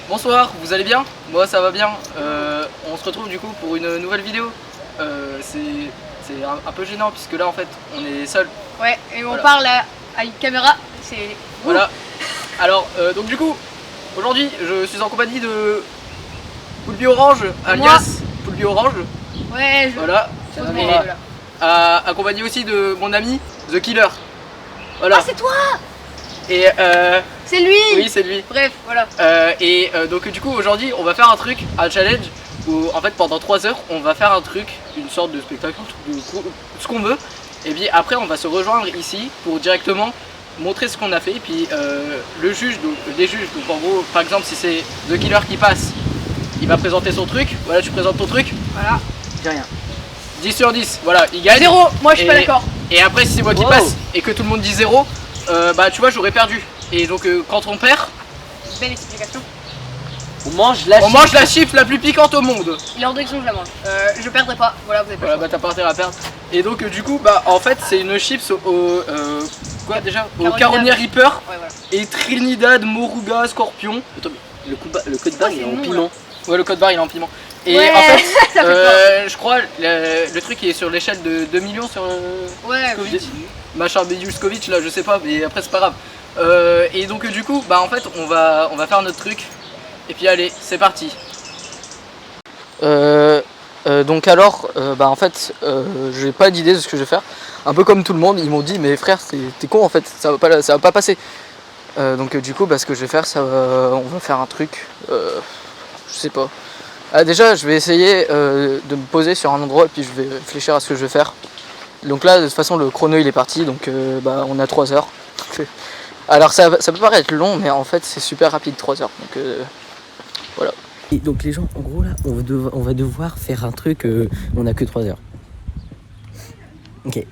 Bonsoir, vous allez bien? Moi ça va bien. On se retrouve du coup pour une nouvelle vidéo. C'est un peu gênant puisque là en fait on est seul. Ouais, et on Voilà. parle à une caméra, c'est... Voilà. Alors donc du coup, aujourd'hui je suis en compagnie de Poulpi Orange, alias Poulpi Orange. Ouais, je... Voilà. je trouve Et voilà. accompagné aussi de mon ami The Killer. Voilà. Ah, c'est toi! Et C'est lui! oui, c'est lui. Bref, voilà. Donc du coup aujourd'hui on va faire un truc, un challenge où en fait pendant 3 heures on va faire un truc, une sorte de spectacle, ce qu'on veut. Et puis après on va se rejoindre ici pour directement montrer ce qu'on a fait. Et puis le juge, donc les juges, donc en gros par exemple si c'est The Killer qui passe, il va présenter son truc. Voilà, tu présentes ton truc. Voilà. J'ai rien. 10 sur 10, voilà, il gagne. 0, moi je suis pas d'accord. Et après si c'est moi qui passe et que tout le monde dit 0, bah tu vois j'aurais perdu. Et donc quand on perd, Belle explication. on mange la chips la plus piquante au monde. Il est hors de question que je la mange. Je perdrai pas, voilà, vous avez pas Voilà, le choix. bah t'as pas intérêt à perdre. Et donc du coup bah en fait c'est une chips au quoi déjà, au Carolina Reaper. Ouais, voilà. Et Trinidad, Moruga, Scorpion. Attends, le code barre il est en piment. Ouais, le code barre il est en piment. Et ouais, en fait ça fait je crois le truc il est sur l'échelle de 2 millions sur ouais, Scoville. Machin Bejuskovic là je sais pas, mais après c'est pas grave. Et donc du coup bah en fait on va faire notre truc. Et puis allez, c'est parti. Donc alors, bah en fait, j'ai pas d'idée de ce que je vais faire. Un peu comme tout le monde, ils m'ont dit mais frère, t'es con en fait, ça va pas passer. Donc du coup, bah, ce que je vais faire, on va faire un truc, je sais pas. Ah, déjà, je vais essayer de me poser sur un endroit et puis je vais réfléchir à ce que je vais faire. Donc là, de toute façon, le chrono il est parti, donc bah, on a 3 heures. Alors ça peut paraître long, mais en fait c'est super rapide 3 heures. Donc voilà. Et donc les gens, en gros là, on va devoir faire un truc, on a que 3 heures. Ok.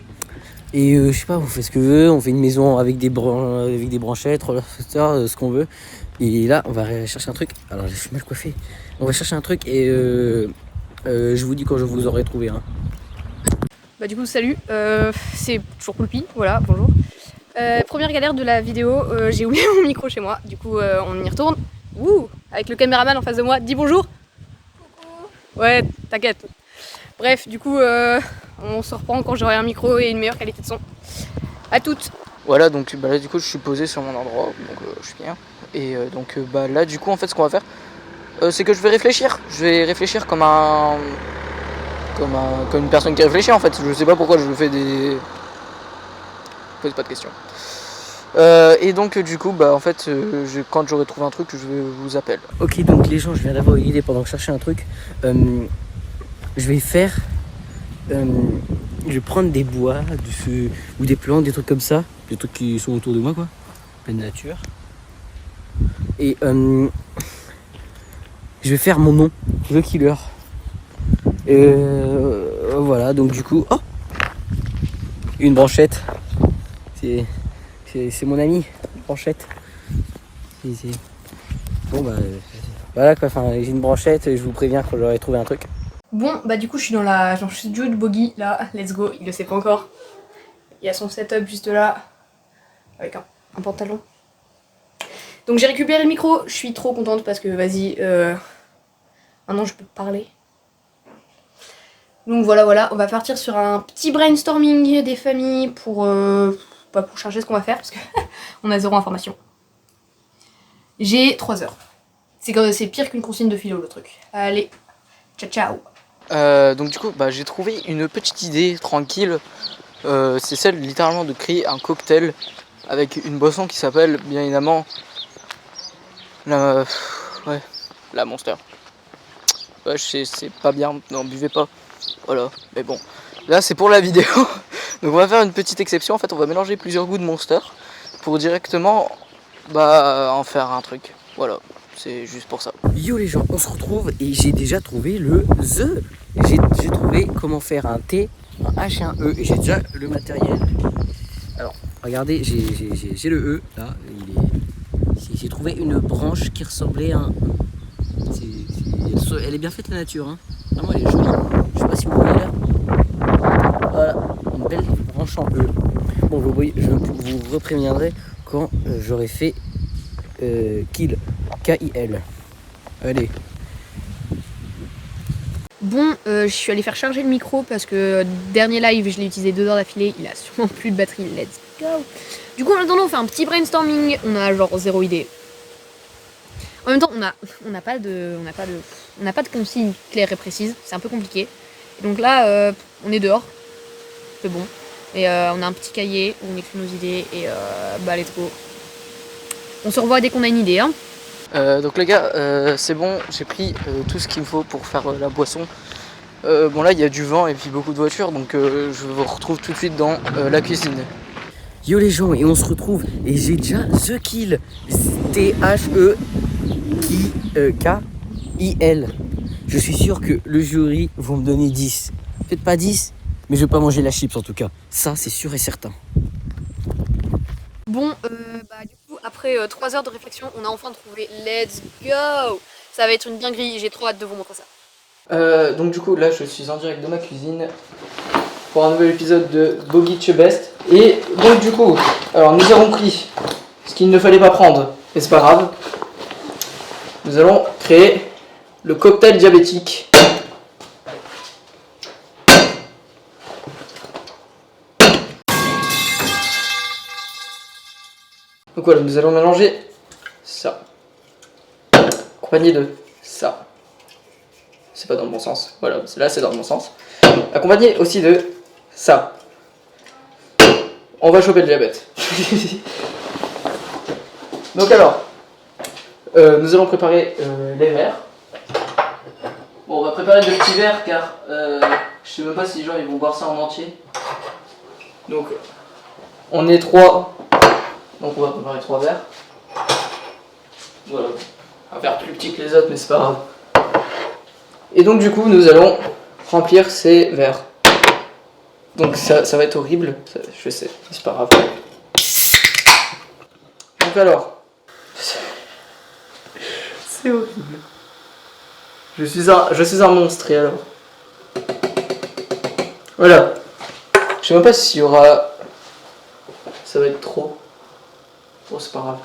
Et je sais pas, on fait ce que veut, on fait une maison avec des branchettes, ce qu'on veut. Et là, on va aller chercher un truc. Alors je suis mal coiffé. On va chercher un truc et je vous dis quand je vous aurai trouvé un. Bah du coup, salut, c'est toujours Poulpi, voilà, bonjour. Première galère de la vidéo, j'ai oublié mon micro chez moi, du coup on y retourne. Ouh, avec le caméraman en face de moi, dis bonjour. Coucou. Ouais, t'inquiète. Bref, du coup on se reprend quand j'aurai un micro et une meilleure qualité de son. À toutes. Voilà, donc bah, là du coup je suis posé sur mon endroit, donc je suis bien. Et donc bah, là du coup en fait ce qu'on va faire, c'est que je vais réfléchir. Je vais réfléchir comme une personne qui réfléchit en fait. Je sais pas pourquoi je fais des... Pose pas de questions. Et donc du coup bah en fait quand j'aurai trouvé un truc je vous appelle. Ok, donc les gens, je viens d'avoir une idée pendant que je cherchais un truc. Je vais faire... je vais prendre des bois ou des plantes, des trucs comme ça. Des trucs qui sont autour de moi quoi. Pleine nature. Et je vais faire mon nom, The Killer. Voilà, donc du coup... Oh, une branchette. C'est mon ami, une branchette. Bon bah... voilà quoi, enfin j'ai une branchette, je vous préviens quand j'aurai trouvé un truc. Bon, bah du coup je suis dans le studio de Boggy, là, let's go, il le sait pas encore. Il y a son setup juste là, avec un pantalon. Donc j'ai récupéré le micro, je suis trop contente parce que vas-y, maintenant je peux parler. Donc voilà, on va partir sur un petit brainstorming des familles pour chercher ce qu'on va faire parce qu'on a 0 information. J'ai 3 heures. C'est pire qu'une consigne de philo le truc. Allez, ciao ciao. Donc du coup bah, j'ai trouvé une petite idée tranquille. C'est celle littéralement de créer un cocktail avec une boisson qui s'appelle bien évidemment la Monster. Ouais, c'est pas bien, non buvez pas. Voilà, mais bon. Là c'est pour la vidéo. Donc on va faire une petite exception. En fait on va mélanger plusieurs goûts de Monster pour directement en faire un truc. Voilà, c'est juste pour ça. Yo les gens, on se retrouve et j'ai déjà trouvé le The. J'ai trouvé comment faire un T, un H et un E. Et j'ai déjà le matériel. Alors, regardez, j'ai le E, là. J'ai trouvé une branche qui ressemblait à un... Elle est bien faite la nature, hein. Vraiment elle est jolie. Je sais pas si vous voyez là. Voilà, une belle branche en E. Bon, je vous repréviendrai quand j'aurai fait Kill, K-I-L. Allez. Bon, je suis allée faire charger le micro parce que dernier live, je l'ai utilisé 2 heures d'affilée, il a sûrement plus de batterie, let's go. Du coup, en attendant, on fait un petit brainstorming, on a genre 0 idée. En même temps, on n'a pas de consigne claire et précise, c'est un peu compliqué. Et donc là, on est dehors, c'est bon. Et on a un petit cahier où on écrit nos idées et bah let's go. On se revoit dès qu'on a une idée, hein. Donc les gars, c'est bon, j'ai pris tout ce qu'il me faut pour faire la boisson. Bon là il y a du vent et puis beaucoup de voitures, donc je vous retrouve tout de suite dans la cuisine. Yo les gens, et on se retrouve, et j'ai déjà The Kill. T-H-E-K-I-L. Je suis sûr que le jury vont me donner 10. Peut-être pas 10, mais je vais pas manger la chips en tout cas. Ça, c'est sûr et certain. Bon, bah du coup, après 3 heures de réflexion, on a enfin trouvé. Let's go! Ça va être une dinguerie, j'ai trop hâte de vous montrer ça. Donc du coup là je suis en direct de ma cuisine pour un nouvel épisode de Boggy Best. Et donc du coup, alors nous avons pris ce qu'il ne fallait pas prendre, mais c'est pas grave. Nous allons créer le cocktail diabétique. Donc voilà, nous allons mélanger ça, accompagné de ça. C'est pas dans le bon sens, voilà, là c'est dans le bon sens. Accompagné aussi de ça. On va choper le diabète. Donc alors, nous allons préparer les verres. Bon, on va préparer de petits verres car je sais même pas si les gens ils vont boire ça en entier. Donc, on est 3. Donc on va préparer 3 verres. Voilà. Un verre plus petit que les autres, mais c'est pas grave. Et donc du coup, nous allons remplir ces verres. Donc ça va être horrible, je sais, c'est pas grave. Donc alors, c'est horrible. Je suis un monstre et alors. Voilà. Je sais même pas s'il y aura. Ça va être trop. Bon, c'est pas grave.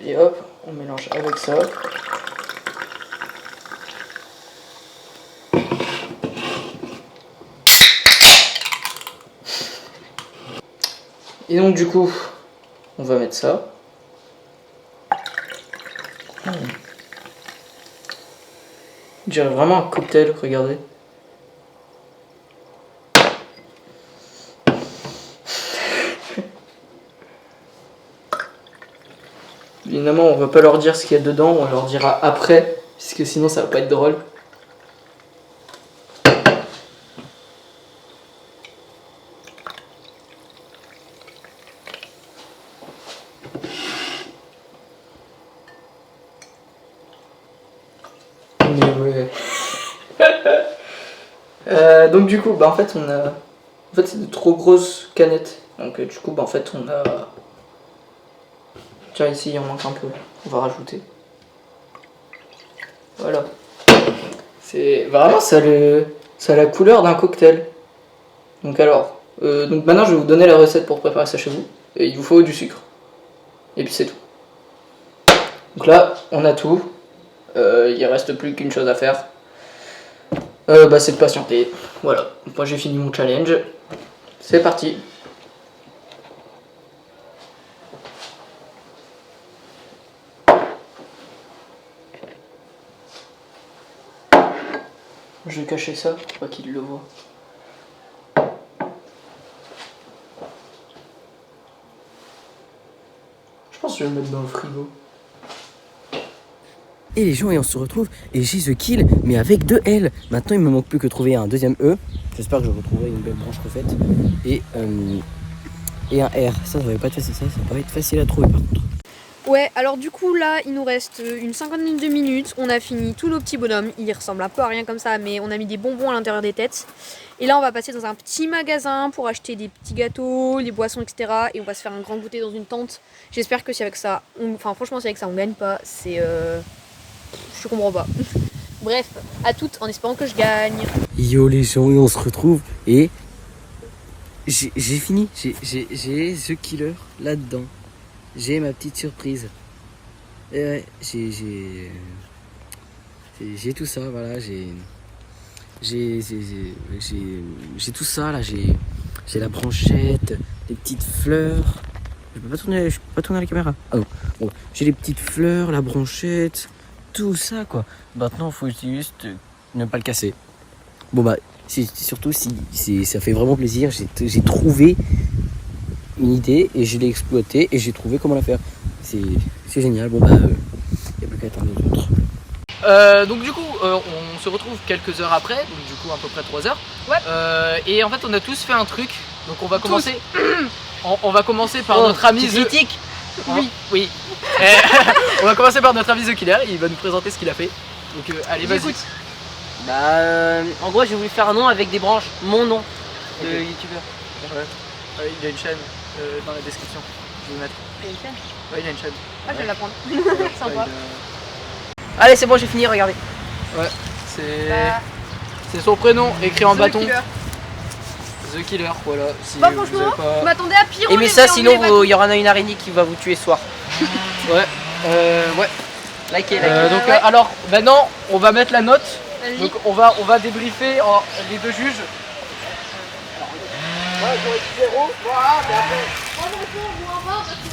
Et hop, on mélange avec ça. Et donc du coup, on va mettre ça. On dirait vraiment un cocktail, regardez. Évidemment, on va pas leur dire ce qu'il y a dedans, on leur dira après, puisque sinon ça va pas être drôle. Mais ouais. Donc du coup, bah en fait on a, c'est de trop grosses canettes. Donc du coup, bah en fait on a. Tiens, ici il en manque un peu, on va rajouter. Voilà. C'est vraiment ça a la couleur d'un cocktail. Donc alors, donc maintenant je vais vous donner la recette pour préparer ça chez vous. Et il vous faut du sucre. Et puis c'est tout. Donc là, on a tout. Il reste plus qu'une chose à faire. Bah c'est de patienter. Voilà. Moi j'ai fini mon challenge. C'est parti. Je vais cacher ça pour pas qu'il le voit. Je pense que je vais le mettre dans le frigo. Et les gens, et on se retrouve, et j'ai The Kill, mais avec 2 L. Maintenant, il me manque plus que trouver un deuxième E. J'espère que je retrouverai une belle branche refaite. Et un R. Ça va pas être facile, ça va pas être facile à trouver par contre. Ouais, alors du coup là, il nous reste une cinquantaine de minutes. On a fini tous nos petits bonhommes. Ils ressemblent un peu à rien comme ça, mais on a mis des bonbons à l'intérieur des têtes. Et là, on va passer dans un petit magasin pour acheter des petits gâteaux, des boissons, etc. Et on va se faire un grand goûter dans une tente. J'espère que si avec ça, franchement, si avec ça on gagne pas, c'est je comprends pas. Bref, à toutes en espérant que je gagne. Yo les gens, et on se retrouve, et j'ai fini. J'ai The Killer là-dedans. J'ai ma petite surprise. Et ouais, j'ai tout ça, voilà. J'ai tout ça là. J'ai la branchette, les petites fleurs. Je peux pas tourner la caméra. Ah non. Bon, j'ai les petites fleurs, la branchette, tout ça quoi. Maintenant, faut juste ne pas le casser. Bon bah, surtout si ça fait vraiment plaisir. J'ai trouvé une idée et je l'ai exploitée et j'ai trouvé comment la faire. C'est génial. Bon bah, y a plus qu'à attendre les autres. Donc du coup, on se retrouve quelques heures après, donc du coup à peu près 3 heures. Ouais. Et en fait, on a tous fait un truc. Donc on va commencer. On va commencer par notre ami The critique. Oui. Oui. On va commencer par notre ami The Killer. Il va nous présenter ce qu'il a fait. Donc allez, vas-y. J'écoute. Bah, en gros, j'ai voulu faire un nom avec des branches. Mon nom de youtubeur. Ouais. Il a une chaîne dans la description. Je vais vous mettre. Il y a une chaîne. Ouais, il a une chaîne. Ah, je vais la prendre. Sympa. Ouais, Allez, c'est bon, j'ai fini, regardez. ouais, c'est. Bah, C'est son prénom écrit en The bâton. Killer. The Killer, voilà. Si Bah, vous franchement, avez je pas... m'attendais à pire. Aimez ça, sinon il y aura une araignée qui va vous tuer ce soir. Ouais. Ouais. Likez. Donc ouais. alors maintenant on va mettre la note. Vas-y. Donc on va débriefer les deux juges. Ouais, j'aurais dit 0. Voilà, mais après.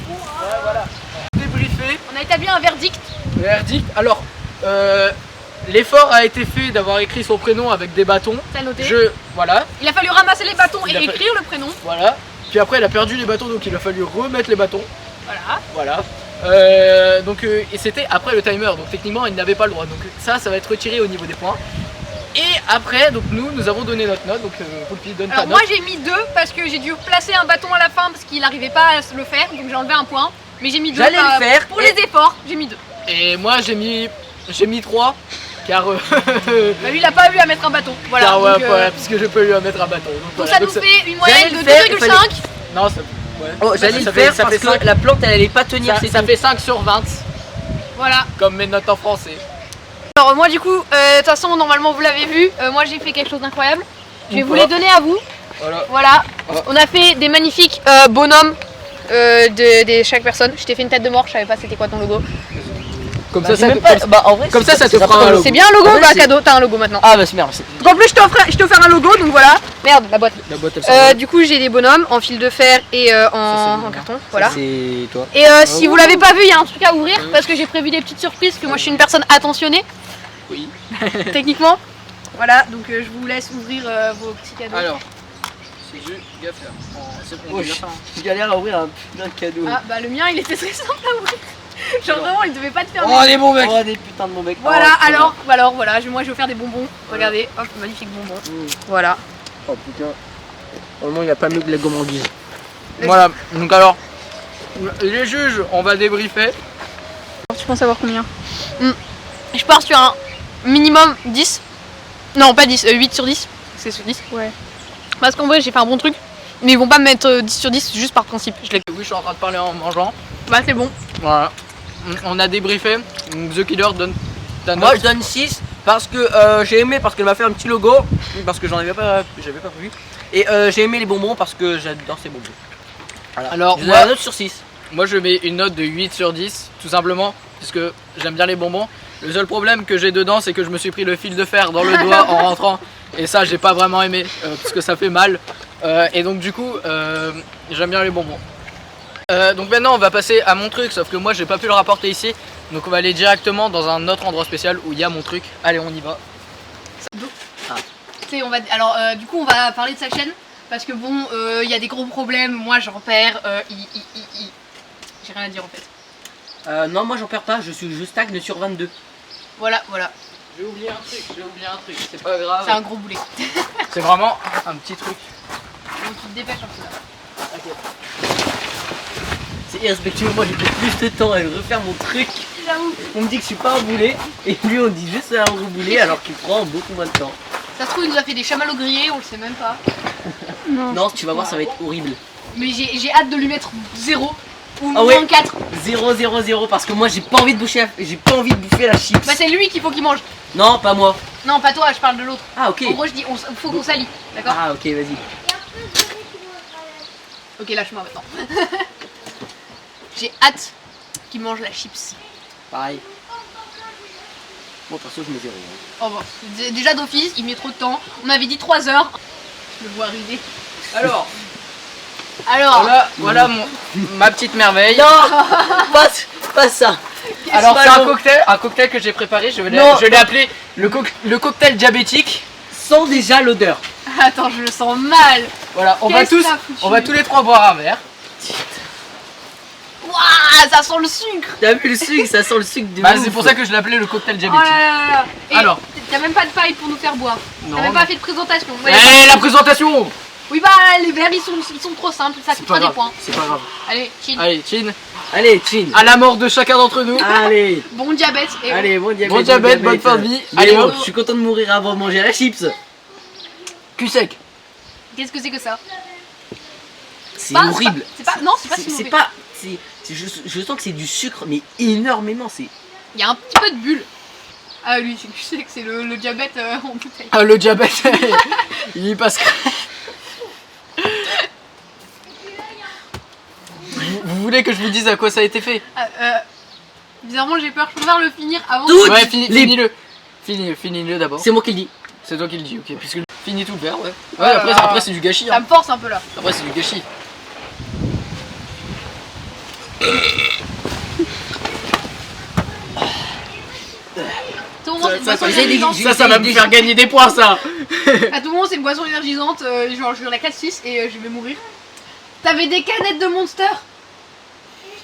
Ouais, voilà. Débriefer. On a établi un verdict. Le verdict. Alors l'effort a été fait d'avoir écrit son prénom avec des bâtons. T'as noté. Voilà. Il a fallu ramasser les bâtons Il a et fa- écrire le prénom. Voilà. Puis après il a perdu les bâtons donc il a fallu remettre les bâtons. Voilà. Voilà. Et c'était après le timer, donc techniquement il n'avait pas le droit. Donc ça va être retiré au niveau des points. Et après, donc nous avons donné notre note. Donc Poulpi donne ta Alors note. moi j'ai mis 2 parce que j'ai dû placer un bâton à la fin parce qu'il n'arrivait pas à se le faire. Donc j'ai enlevé un point. Mais j'ai mis 2 J'allais le faire pour et- les efforts. J'ai mis 2. Et moi j'ai mis 3 car Bah lui il a pas eu à mettre un bâton. Voilà. car, ouais, donc, voilà, puisque je peux lui en mettre un bâton. donc voilà. ça Donc nous fait une moyenne de j'allais le faire, 2,5. Non, ça, ouais. Oh, j'allais Ça le fait- faire ça parce fait cinq. que la plante elle allait pas tenir. Ça fait 5 sur 20 Voilà. comme mes notes en français. Alors moi du coup, de toute façon normalement vous l'avez vu, moi j'ai fait quelque chose d'incroyable. Je vais Ou vous pas. les donner à vous. Voilà. Voilà. Voilà. On a fait des magnifiques bonhommes de chaque personne. Je t'ai fait une tête de mort, je savais pas c'était quoi ton logo. Comme Bah, ça, même pas... bah, en vrai, comme ça te c'est fera pas un mal. logo. C'est bien un logo, En fait, bah c'est- cadeau, t'as un logo maintenant. Ah bah c'est merde. Donc en plus je t'ai offert un logo, donc voilà. Merde, la boîte. La boîte elle s'en Du coup j'ai des bonhommes en fil de fer et en bien. carton, voilà. C'est toi. Et si vous l'avez pas vu, il y a un truc à ouvrir parce que j'ai prévu des petites surprises, que moi je suis une personne attentionnée, Oui. techniquement. Voilà, donc je vous laisse ouvrir vos petits cadeaux. Alors, c'est juste gaffe là. C'est bon, Oh, gaffe, hein. je galère à ouvrir un putain de cadeau. Ah bah le mien il était très simple à ouvrir. Genre vraiment il devait pas te faire Oh, les bons mecs. Oh des putains de mon mec. Voilà, Oh, alors voilà, moi je vais vous faire des bonbons. Regardez, hop, magnifique bonbons. Voilà. Oh putain. Normalement il a pas mieux que la gourmandise. Voilà, donc alors, les juges, on va débriefer. Tu penses avoir combien Je pars sur un minimum 10. Non, pas 10, 8 sur 10. C'est sur 10. Ouais. Parce qu'en vrai, j'ai fait un bon truc. Mais ils vont pas me mettre 10 sur 10 juste par principe. Oui, je suis en train de parler en mangeant. Bah, c'est bon. Voilà. On a débriefé. Donc, The Killer donne ta Moi note. je donne 6 parce que j'ai aimé parce qu'elle m'a fait un petit logo. Parce que j'avais pas vu. Et j'ai aimé les bonbons parce que j'adore ces bonbons. Voilà. Alors, je donne moi- la note sur 6. Moi, je mets une note de 8 sur 10, tout simplement, puisque j'aime bien les bonbons. Le seul problème que j'ai dedans, c'est que je me suis pris le fil de fer dans le doigt en rentrant. Et ça, j'ai pas vraiment aimé, parce que ça fait mal. Et donc, du coup, j'aime bien les bonbons. Donc maintenant, on va passer à mon truc, sauf que moi, j'ai pas pu le rapporter ici. Donc, on va aller directement dans un autre endroit spécial où il y a mon truc. Allez, on y va. Alors, du coup, on va parler de sa chaîne. Parce que bon, il y a des gros problèmes. Moi, j'en perds. J'ai rien à dire en fait. Non moi j'en perds pas, je stagne sur 22. Voilà. J'ai oublié un truc, c'est pas grave. C'est un gros boulet. C'est vraiment un petit truc. Donc, tu te dépêches un peu là. C'est irrespectueux, moi j'ai pris plus de temps à refaire mon truc. J'avoue. On me dit que je suis pas un boulet et lui on dit juste un gros boulet alors qu'il prend beaucoup moins de temps. Ça se trouve, il nous a fait des chamallows grillés, on le sait même pas. Non tu vas voir ça va être horrible. Mais j'ai hâte de lui mettre 0 ou Ah ouais. moins 4. 0 0 0 parce que moi j'ai pas envie de bouffer la chips. Bah, c'est lui qu'il faut qu'il mange. Non pas moi. Non, pas toi, je parle de l'autre. Ah ok. En gros, je dis, faut qu'on s'allie, d'accord? Ah ok vas-y. Ok, lâche-moi maintenant. J'ai hâte qu'il mange la chips. Pareil. Moi perso je mets 0. Oh bon, déjà d'office, il met trop de temps. On avait dit 3 heures. Je le vois arriver. Alors, Alors, voilà ma petite merveille. Non pas ça. Alors c'est Ballon. un cocktail que j'ai préparé, je Non. l'ai appelé le cocktail diabétique. Sens déjà l'odeur. attends, je le sens mal. Voilà, on Qu'est-ce que t'as foutu va tous les trois boire un verre. Waouh, ça sent le sucre. T'as vu le sucre, ça sent le sucre de Bah ouf. c'est pour ça que je l'ai appelé le cocktail Oh diabétique. là là là. Et Alors. t'as même pas de paille pour nous faire boire. Non, T'as même pas fait de présentation. Ouais, Eh, la présentation. oui bah les verres ils sont trop simples, ça C'est coûte pas pas des grave, points. c'est pas grave. Allez, chill. Allez, chin. Allez, chin. À la mort de chacun d'entre nous. Allez. Bon diabète et Allez, bon diabète. Bon diabète, bonne fin de vie. Allez, Allez, hop, hop. je suis content de mourir avant de manger la chips. Cul sec. qu'est-ce que c'est que ça? C'est Pas- horrible. c'est pas- non, c'est pas si C'est mauvais. pas. Je sens que c'est du sucre, mais énormément. C'est. Il y a un petit peu de bulle. Ah lui, je sais que c'est le diabète en bouteille. Ah, le diabète, il y passe. Vous voulez que je vous dise à quoi ça a été fait? Bizarrement j'ai peur, je préfère le finir avant. Tout. Ouais, les- finis-le. Finis-le d'abord. C'est moi qui le dis. C'est toi qui le dis, ok. Puisque finis tout le verre, ouais. Ouais, Oh là là. après c'est du gâchis. Ça Hein. me force un peu là. Après c'est du gâchis. Tout le monde c'est une boisson ça, énergisante. Ça va me faire gagner des points, ça. À tout le monde c'est une boisson énergisante. Genre je suis à la 4-6 et je vais mourir. T'avais des canettes de Monster.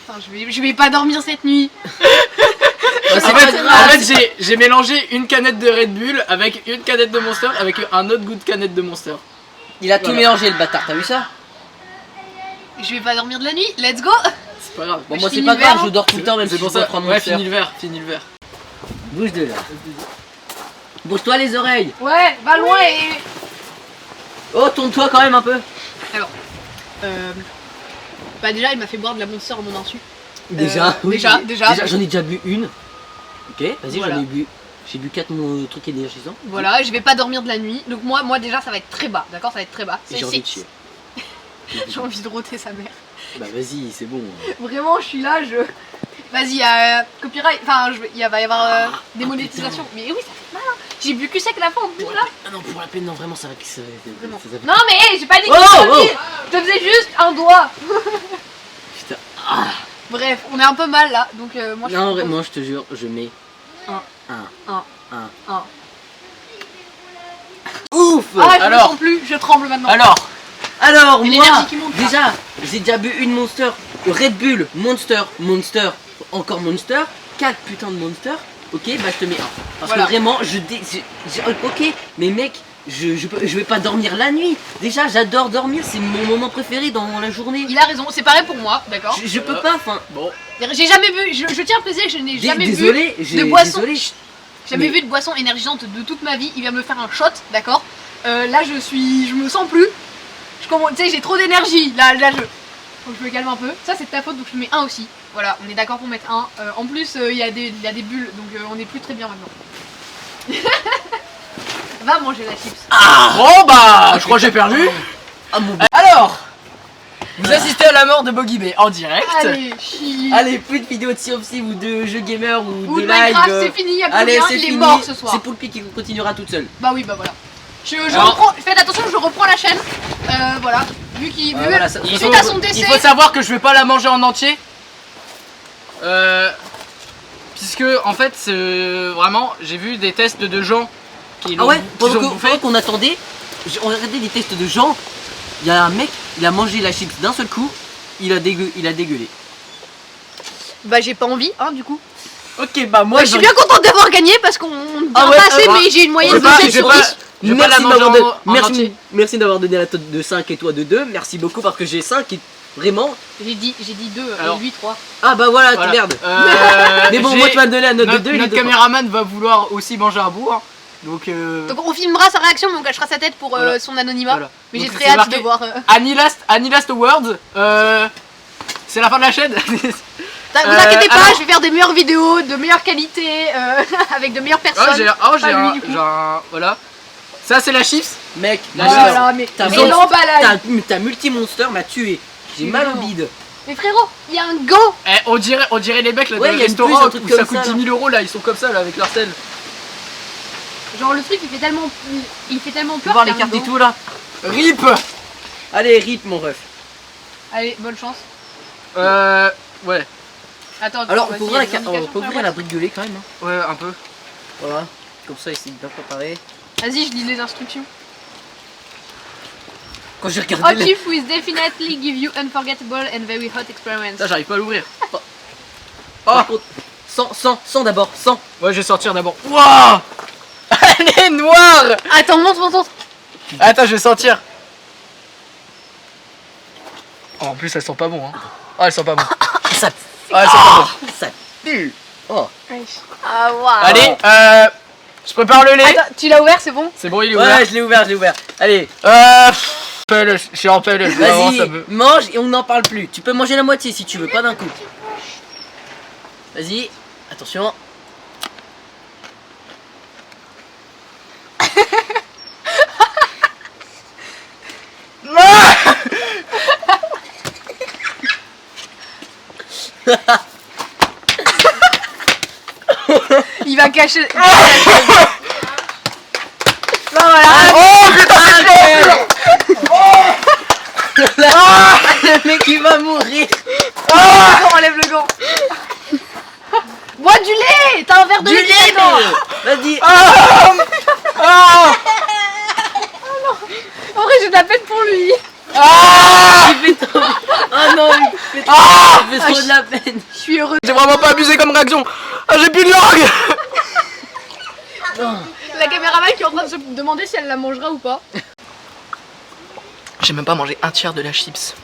Putain, je vais pas dormir cette nuit. Bah, c'est En pas fait, grave. j'ai mélangé une canette de Red Bull avec une canette de Monster avec un autre goût de canette de Monster. Il a tout Voilà. mélangé, le bâtard. T'as vu ça? Je vais pas dormir de la nuit. Let's go. C'est pas grave. Bon, Je moi c'est finis pas le verre, grave, je dors tout le temps, même C'est si pour je bois ça. 3 Ouais, monsters. finis le verre, finis le verre. Bouge de là. Bouge-toi les oreilles. Ouais, va loin et. Oh, tourne-toi quand même un peu. Alors. Bah déjà il m'a fait boire de la Monster à mon insu. Déjà, déjà. j'en ai déjà bu une. Ok, vas-y, Voilà. j'en ai bu. J'ai bu 4 trucs énergisants. Voilà, je vais pas dormir de la nuit. Donc moi déjà ça va être très bas, d'accord? Ça va être très bas. Et j'ai envie de chier. J'ai envie de roter sa mère. Bah vas-y, c'est bon. Vraiment, je suis là, je. Vas-y, copyright. Enfin, il va y avoir des monétisations. Mais oui, ça fait mal. Hein. J'ai bu que sec la fin en plus là. Ah non, pour la peine, non, vraiment, ça va. Vraiment. Ça va. Non, mais hey, j'ai pas dit que Oh, je te faisais juste un doigt. Putain. Bref, on est un peu mal là. Donc, moi je Non, suis vraiment, je te jure, je mets Un. un. Ouf. Ah, je Alors. me sens plus, je tremble maintenant. Alors, Et moi, l'énergie qui monte, là. déjà, j'ai déjà bu une Monster, Red Bull, Monster, encore Monster, 4 putains de Monster. Ok, bah je te mets un. Parce Voilà. que vraiment, ok, mais mec, je vais pas dormir la nuit. Déjà, j'adore dormir, c'est mon moment préféré dans la journée. Il a raison, c'est pareil pour moi, d'accord? Je peux pas, enfin. Bon. J'ai jamais bu, je tiens à préciser que je n'ai jamais Désolé, bu j'ai de boisson. désolé. Jamais Mais- vu de boisson énergisante de toute ma vie. Il vient me faire un shot, d'accord? Là, je me sens plus. Tu sais, j'ai trop d'énergie. Là, faut que je me calme un peu. Ça, c'est de ta faute, donc je mets un aussi. Voilà, on est d'accord pour mettre un. En plus, il y a des bulles, donc on est plus très bien maintenant. Va manger la chips. Bon bah, je crois que j'ai perdu. Ah mon Alors, vous assistez à la mort de Boggy Bay en direct. Allez, chill. Allez, plus de vidéos de Sea of Thieves ou de jeux gamer ou Ou de de live. Minecraft, c'est fini, il y a plus Allez, rien, c'est il est fini. mort ce soir. C'est Poulpi qui continuera toute seule. Bah oui, bah voilà. Je Alors- reprends, faites attention, je reprends la chaîne. Voilà, vu qu'il. vu- voilà, ça- suite à son décès. Il faut savoir que je vais pas la manger en entier. Puisque en fait, vraiment, j'ai vu des tests de gens qui Ah ouais, qui pendant ont bouffé. qu'on attendait, on regardait des tests de gens. Il y a un mec, il a mangé la chips d'un seul coup, il a dégueulé. Bah j'ai pas envie, hein, du coup. Ok, bah moi Ouais, je suis bien contente d'avoir gagné parce qu'on Ah ouais, pas assez, bah, mais j'ai une moyenne je de vais pas- 7 je sur vais pas- 10. Je vais pas la Merci manger d'avoir en entier. merci d'avoir donné la note de 5 et toi de 2. Merci beaucoup parce que j'ai 5 et vraiment. J'ai dit 2 Alors- et lui 3. Ah bah voilà, Voilà. merde. Mais bon, j'ai- moi tu m'as donné la note de notre, 2. notre caméraman va vouloir aussi manger un bout. Hein. Donc, Donc on filmera sa réaction, mais on cachera sa tête pour Voilà. son anonymat. voilà. Mais j'ai Donc, très c'est hâte marqué de voir. Any last words. C'est la fin de la chaîne. Vous inquiétez pas, alors- je vais faire des meilleures vidéos, de meilleure qualité, avec de meilleures personnes. j'ai Pas lui, du coup. voilà. Ça c'est la chips. Mec, La moi, Voilà, mais t'as mais vendu- l'emballage. ta multi-monster m'a tué. J'ai mal au bide. Mais frérot, il y a un gant. Eh, on dirait les mecs là Ouais, dans y le a une puce, restaurant un truc où ça comme coûte ça, 10 000 euros là, ils sont comme ça là avec leur sel. Genre le truc il fait tellement Tu peux peur. voir les qu'il y a un cartes et gant. tout là. RIP. Allez, rip mon ref. Allez, bonne chance. Ouais, Attends, Alors, on vas-y, peut il y a ouvrir, des indications on peut sur ouvrir la boîte. brique de lait quand même. Hein. ouais, un peu. Voilà. Comme ça, essayer de bien préparer. Vas-y, je lis les instructions. Quand j'ai Hot regardé les... chief will definitely give you unforgettable and very hot experience. Ça, j'arrive pas à l'ouvrir. Par contre, 100 d'abord, 100. Ouais, je vais sortir d'abord. Waouh. Elle est noire. Attends, monte. Attends, je vais sentir. Oh, en plus, elle sent pas bon. Hein. Oh, elle sent pas bon. Ça Oh, elle sent pas bon. ça pue. Oh. Ah waouh. Allez, je prépare le lait. Attends, tu l'as ouvert, c'est bon? C'est bon, il est ouvert. Ouais, je l'ai ouvert. Allez, PLS, je suis en PLS. vraiment, ça vas-y, me- mange et on n'en parle plus. Tu peux manger la moitié si tu veux, pas d'un coup. Vas-y, attention. Il va cacher. Bah voilà. Oh putain, Le mec il va mourir. On enlève le gant. Bois du lait. T'as un verre de Du lait. lait, Attends. vas-y. En vrai, j'ai de la peine pour lui. Il fait trop... Oh non, il fait trop de la peine. Je suis heureux. J'ai vraiment pas abusé comme réaction. Ah, j'ai plus de langue. La caméraman qui est en train de se demander si elle la mangera ou pas. J'ai même pas mangé un tiers de la chips.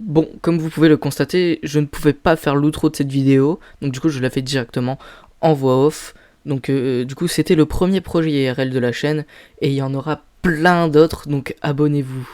Bon, comme vous pouvez le constater, je ne pouvais pas faire l'outro de cette vidéo, donc du coup je la fais directement en voix off. Donc du coup c'était le premier projet IRL de la chaîne, et il y en aura plein d'autres, donc abonnez-vous.